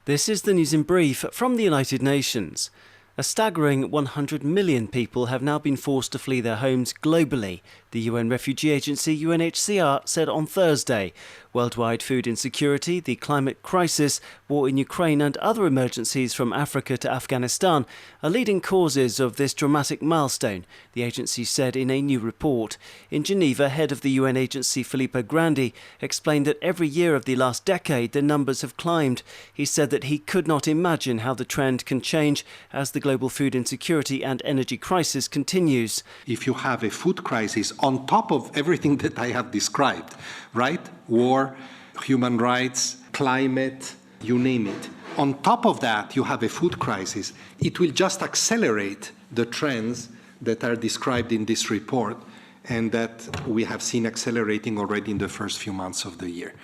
This is the news in brief from the United Nations. A staggering 100 million people have now been forced to flee their homes globally, the UN Refugee Agency UNHCR said on Thursday. Worldwide food insecurity, the climate crisis, war in Ukraine and other emergencies from Africa to Afghanistan are leading causes of this dramatic milestone, the agency said in a new report. In Geneva, head of the UN agency Filippo Grandi explained that every year of the last decade the numbers have climbed. He said that he could not imagine how the trend can change as the global food insecurity and energy crisis continues. If you have a food crisis on top of everything that I have described, right? War, human rights, climate, you name it. On top of that, you have a food crisis. It will just accelerate the trends that are described in this report and that we have seen accelerating already in the first few months of the year.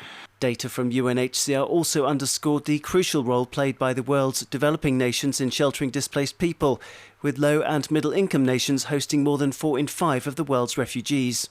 Data from UNHCR also underscored the crucial role played by the world's developing nations in sheltering displaced people, with low and middle-income nations hosting more than 4 in 5 of the world's refugees.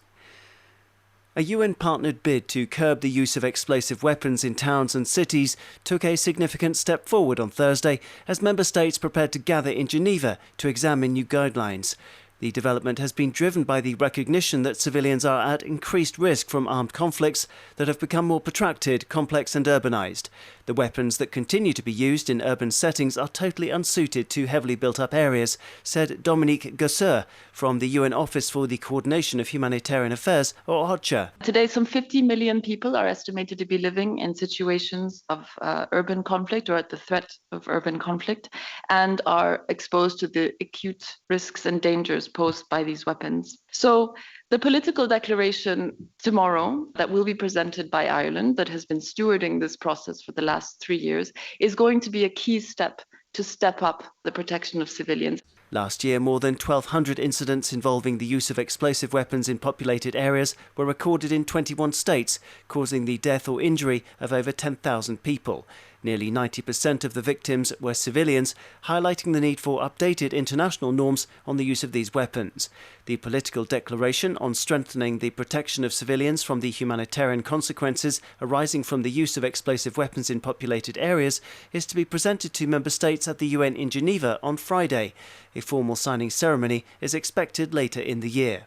A UN-partnered bid to curb the use of explosive weapons in towns and cities took a significant step forward on Thursday as member states prepared to gather in Geneva to examine new guidelines. The development has been driven by the recognition that civilians are at increased risk from armed conflicts that have become more protracted, complex and urbanised. The weapons that continue to be used in urban settings are totally unsuited to heavily built-up areas, said Dominique Gosseur from the UN Office for the Coordination of Humanitarian Affairs, or OCHA. Today, some 50 million people are estimated to be living in situations of urban conflict or at the threat of urban conflict and are exposed to the acute risks and dangers posed by these weapons. So the political declaration tomorrow that will be presented by Ireland, that has been stewarding this process for the last 3 years, is going to be a key step to step up the protection of civilians. Last year, more than 1,200 incidents involving the use of explosive weapons in populated areas were recorded in 21 states, causing the death or injury of over 10,000 people. Nearly 90% of the victims were civilians, highlighting the need for updated international norms on the use of these weapons. The political declaration on strengthening the protection of civilians from the humanitarian consequences arising from the use of explosive weapons in populated areas is to be presented to member states at the UN in Geneva on Friday. A formal signing ceremony is expected later in the year.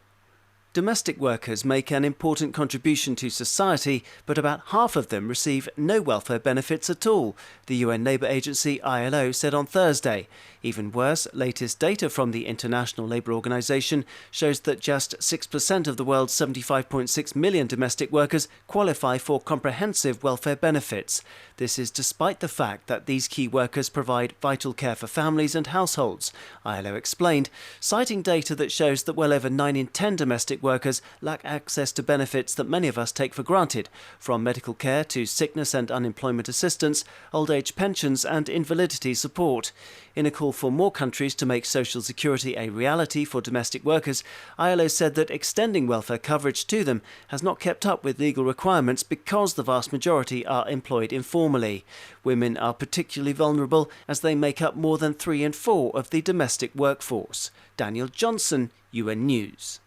Domestic workers make an important contribution to society, but about half of them receive no welfare benefits at all, the UN Labour Agency ILO said on Thursday. Even worse, latest data from the International Labour Organization shows that just 6% of the world's 75.6 million domestic workers qualify for comprehensive welfare benefits. This is despite the fact that these key workers provide vital care for families and households, ILO explained, citing data that shows that well over 9 in 10 domestic workers lack access to benefits that many of us take for granted, from medical care to sickness and unemployment assistance, old age pensions and invalidity support. In a call for more countries to make social security a reality for domestic workers, ILO said that extending welfare coverage to them has not kept up with legal requirements because the vast majority are employed informally. Women are particularly vulnerable as they make up more than 3 in 4 of the domestic workforce. Daniel Johnson, UN News.